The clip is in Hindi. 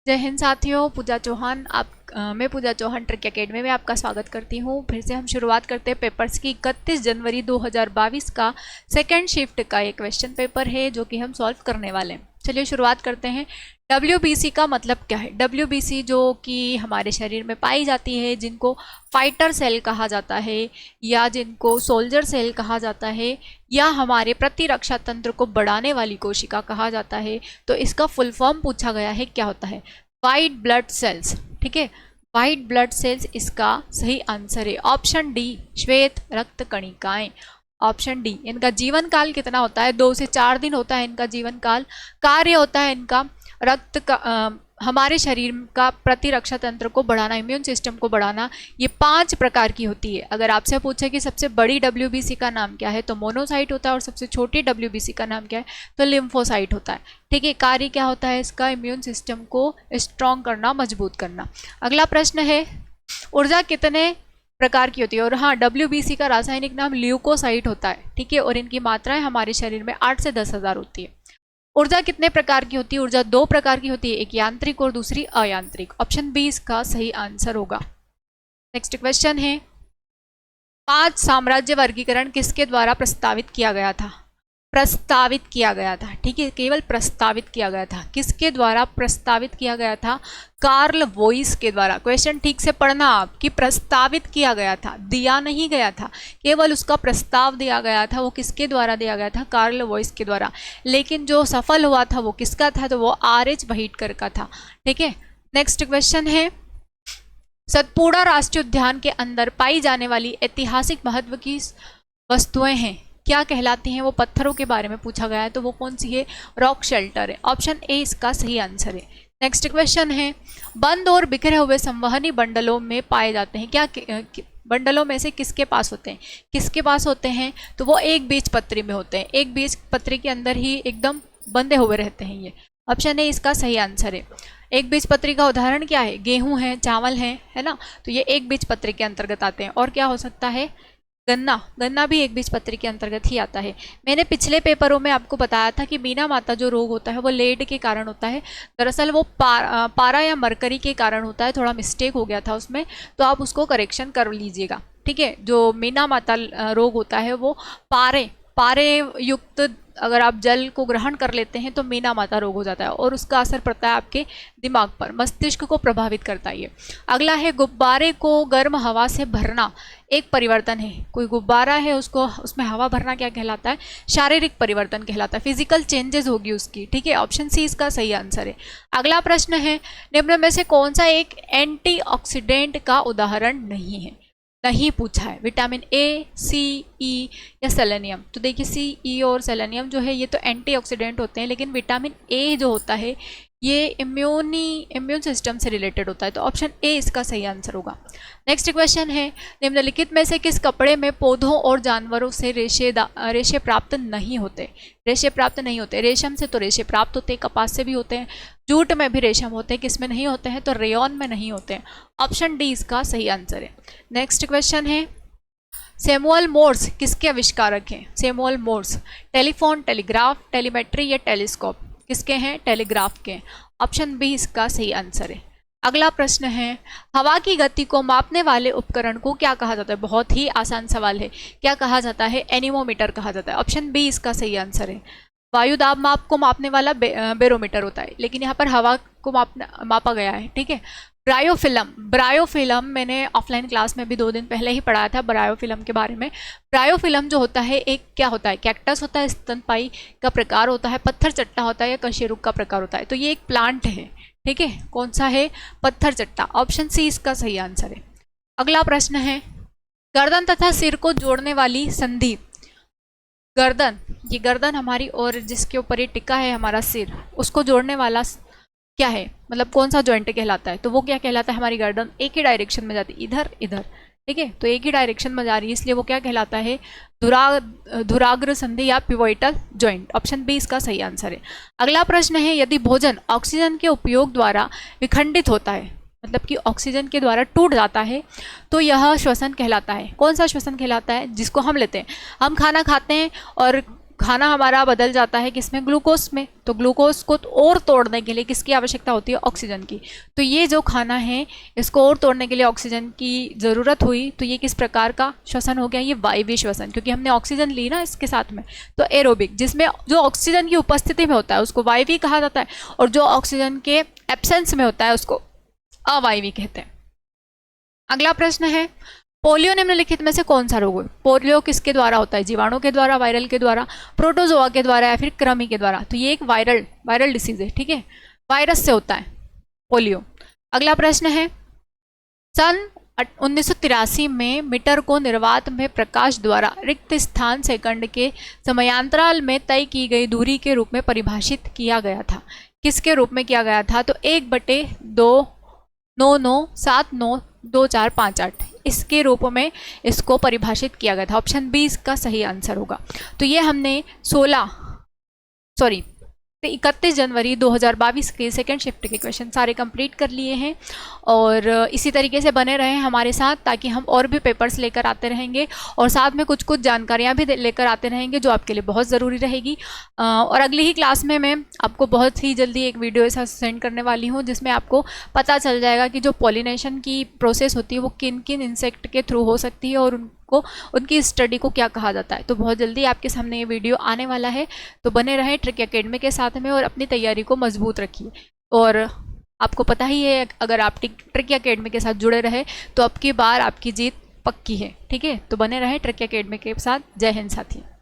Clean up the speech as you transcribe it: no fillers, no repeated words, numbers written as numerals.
जय हिंद साथियों, पूजा चौहान मैं पूजा चौहान ट्रिक एकेडमी में आपका स्वागत करती हूँ। फिर से हम शुरुआत करते हैं पेपर्स की। 31 जनवरी 2022 का सेकेंड शिफ्ट का एक क्वेश्चन पेपर है जो कि हम सॉल्व करने वाले हैं। चलिए शुरुआत करते हैं। WBC का मतलब क्या है? WBC जो कि हमारे शरीर में पाई जाती है, जिनको फाइटर सेल कहा जाता है या जिनको सोल्जर सेल कहा जाता है या हमारे प्रतिरक्षा तंत्र को बढ़ाने वाली कोशिका कहा जाता है, तो इसका फुल फॉर्म पूछा गया है, क्या होता है? White blood cells. ठीक है, वाइट ब्लड सेल्स इसका सही आंसर है। ऑप्शन डी, श्वेत रक्त कणिकाएं। Option D. इनका जीवन काल कितना होता है? 2 से 4 दिन होता है इनका जीवन काल। कार्य होता है इनका रक्त का हमारे शरीर का प्रतिरक्षा तंत्र को बढ़ाना, इम्यून सिस्टम को बढ़ाना। ये 5 प्रकार की होती है। अगर आपसे पूछे कि सबसे बड़ी WBC का नाम क्या है, तो मोनोसाइट होता है, और सबसे छोटी WBC का नाम क्या है, तो लिम्फोसाइट होता है। ठीक है, कार्य क्या होता है इसका? इम्यून सिस्टम को स्ट्रॉन्ग करना, मजबूत करना। अगला प्रश्न है, ऊर्जा कितने प्रकार की होती है? और हाँ, WBC का रासायनिक नाम ल्यूकोसाइट होता है। ठीक है, और इनकी मात्राएं हमारे शरीर में 8 से 10,000 होती है। ऊर्जा कितने प्रकार की होती है? ऊर्जा 2 प्रकार की होती है, एक यांत्रिक और दूसरी अयांत्रिक। ऑप्शन बी इसका सही आंसर होगा। नेक्स्ट क्वेश्चन है, 5 साम्राज्य वर्गीकरण किसके द्वारा प्रस्तावित किया गया था? प्रस्तावित किया गया था। ठीक है, केवल प्रस्तावित किया गया था। किसके द्वारा प्रस्तावित किया गया था? कार्ल वोइस के द्वारा। क्वेश्चन ठीक से पढ़ना आप, कि प्रस्तावित किया गया था, दिया नहीं गया था, केवल उसका प्रस्ताव दिया गया था। वो किसके द्वारा दिया गया था? कार्ल वोइस के द्वारा। लेकिन जो सफल हुआ था वो किसका था? तो वो RH व्हाइटकर का था। ठीक है, नेक्स्ट क्वेश्चन है, सतपुड़ा राष्ट्रीय उद्यान के अंदर पाई जाने वाली ऐतिहासिक महत्व की वस्तुएं हैं, क्या कहलाती हैं? वो पत्थरों के बारे में पूछा गया है, तो वो कौन सी है? रॉक शेल्टर है। ऑप्शन ए इसका सही आंसर है। नेक्स्ट क्वेश्चन है, बंद और बिखरे हुए संवहनी बंडलों में पाए जाते हैं, क्या बंडलों में से किसके पास होते हैं? किसके पास होते हैं? तो वो एक बीजपत्री में होते हैं। एक बीजपत्री के अंदर ही एकदम बंधे हुए रहते हैं ये। ऑप्शन ए इसका सही आंसर है। एक बीजपत्री का उदाहरण क्या है? गेहूं है, चावल है ना, तो ये एक बीजपत्री के अंतर्गत आते हैं। और क्या हो सकता है? गन्ना भी एक बीजपत्री के अंतर्गत ही आता है। मैंने पिछले पेपरों में आपको बताया था कि मीना माता जो रोग होता है वो लेड के कारण होता है। दरअसल वो पारा या मरकरी के कारण होता है। थोड़ा मिस्टेक हो गया था उसमें, तो आप उसको करेक्शन कर लीजिएगा। ठीक है, जो मीना माता रोग होता है वो पारे युक्त अगर आप जल को ग्रहण कर लेते हैं तो मीना माता रोग हो जाता है, और उसका असर पड़ता है आपके दिमाग पर, मस्तिष्क को प्रभावित करता है ये। अगला है, गुब्बारे को गर्म हवा से भरना एक परिवर्तन है। कोई गुब्बारा है, उसको उसमें हवा भरना क्या कहलाता है? शारीरिक परिवर्तन कहलाता है, फिजिकल चेंजेस होगी उसकी। ठीक है, ऑप्शन सी इसका सही आंसर है। अगला प्रश्न है, निम्न में से कौन सा एक एंटीऑक्सीडेंट का उदाहरण नहीं है? नहीं पूछा है। विटामिन A, C, E या सेलेनियम? तो देखिए C, E और सेलेनियम जो है ये तो एंटीऑक्सीडेंट होते हैं, लेकिन विटामिन A जो होता है ये इम्यून सिस्टम से रिलेटेड होता है, तो ऑप्शन ए इसका सही आंसर होगा। नेक्स्ट क्वेश्चन है, निम्नलिखित में से किस कपड़े में पौधों और जानवरों से रेशे प्राप्त नहीं होते? रेशे प्राप्त नहीं होते। रेशम से तो रेशे प्राप्त होते हैं, कपास से भी होते हैं, जूट में भी रेशम होते हैं, किस में नहीं होते हैं? तो रेयॉन में नहीं होते हैं। ऑप्शन डी इसका सही आंसर है। नेक्स्ट क्वेश्चन है, सैमुअल मोर्स किसके आविष्कारक हैं? Samuel Morse telephone, telegraph, telemetry या टेलीस्कोप? किसके हैं? टेलीग्राफ के। ऑप्शन बी इसका सही आंसर है। अगला प्रश्न है, हवा की गति को मापने वाले उपकरण को क्या कहा जाता है? बहुत ही आसान सवाल है। क्या कहा जाता है? एनीमोमीटर कहा जाता है। ऑप्शन बी इसका सही आंसर है। वायु दाब माप को मापने वाला बेरोमीटर होता है, लेकिन यहाँ पर हवा को मापा गया है। ठीक है, ब्रायोफिल्म मैंने ऑफलाइन क्लास में भी 2 दिन पहले ही पढ़ाया था ब्रायोफिल्म के बारे में। ब्रायोफिल्म जो होता है एक क्या होता है? कैक्टस होता है, स्तनपाई का प्रकार होता है, पत्थर चट्टा होता है या कशेरुक का प्रकार होता है। तो ये एक प्लांट है। ठीक है, कौन सा है? पत्थर चट्टा। ऑप्शन सी इसका सही आंसर है। अगला प्रश्न है, गर्दन तथा सिर को जोड़ने वाली संधि। गर्दन, ये गर्दन हमारी और जिसके ऊपर ये टिका है हमारा सिर, उसको जोड़ने वाला क्या है? मतलब कौन सा जॉइंट कहलाता है? तो वो क्या कहलाता है? हमारी गर्दन एक ही डायरेक्शन में जाती है, इधर इधर। ठीक है, तो एक ही डायरेक्शन में जा रही है, इसलिए वो क्या कहलाता है? धुराग्र संधि या पिवोइटल जॉइंट। ऑप्शन बी इसका सही आंसर है। अगला प्रश्न है, यदि भोजन ऑक्सीजन के उपयोग द्वारा विखंडित होता है, मतलब कि ऑक्सीजन के द्वारा टूट जाता है, तो यह श्वसन कहलाता है। कौन सा श्वसन कहलाता है? जिसको हम लेते हैं, हम खाना खाते हैं और खाना हमारा बदल जाता है किसमें, ग्लूकोज में। तो ग्लूकोज को और तोड़ने के लिए किसकी आवश्यकता होती है, ऑक्सीजन की। तो ये जो खाना है इसको और तोड़ने के लिए ऑक्सीजन की ज़रूरत हुई, तो ये किस प्रकार का श्वसन हो गया, ये वायवीय श्वसन, क्योंकि हमने ऑक्सीजन ली ना इसके साथ में। तो एरोबिक, जिसमें जो ऑक्सीजन की उपस्थिति में होता है उसको वायवीय कहा जाता है, और जो ऑक्सीजन के एब्सेंस में होता है उसको अवायवीय कहते हैं। अगला प्रश्न है, पोलियो निम्नलिखित में से कौन सा रोग है। पोलियो किसके द्वारा होता है, जीवाणु के द्वारा, वायरल के द्वारा, प्रोटोजोआ के द्वारा, या फिर कृमि के द्वारा। तो ये एक वायरल डिसीज है, ठीक है, वायरस से होता है पोलियो। अगला प्रश्न है, सन 1983 में मीटर को निर्वात में प्रकाश द्वारा रिक्त स्थान सेकंड के समयांतराल में तय की गई दूरी के रूप में परिभाषित किया गया था। किसके रूप में किया गया था, तो 1/2/9979245 इसके रूप में इसको परिभाषित किया गया था। ऑप्शन बी इसका सही आंसर होगा। तो ये हमने 31 जनवरी 2022 के सेकेंड शिफ्ट के क्वेश्चन सारे कंप्लीट कर लिए हैं, और इसी तरीके से बने रहें हमारे साथ, ताकि हम और भी पेपर्स लेकर आते रहेंगे, और साथ में कुछ जानकारियाँ भी लेकर आते रहेंगे जो आपके लिए बहुत ज़रूरी रहेगी। और अगली ही क्लास में मैं आपको बहुत ही जल्दी एक वीडियो ऐसा सेंड करने वाली हूँ जिसमें आपको पता चल जाएगा कि जो पॉलिनेशन की प्रोसेस होती है वो किन किन इंसेक्ट के थ्रू हो सकती है, और उनकी स्टडी को क्या कहा जाता है। तो बहुत जल्दी आपके सामने ये वीडियो आने वाला है, तो बने रहें ट्रिक एकेडमी के साथ में और अपनी तैयारी को मजबूत रखिए। और आपको पता ही है, अगर आप ट्रिक एकेडमी के साथ जुड़े रहे तो अब की बार आपकी जीत पक्की है, ठीक है। तो बने रहें ट्रिक एकेडमी के साथ। जय हिंद साथियों।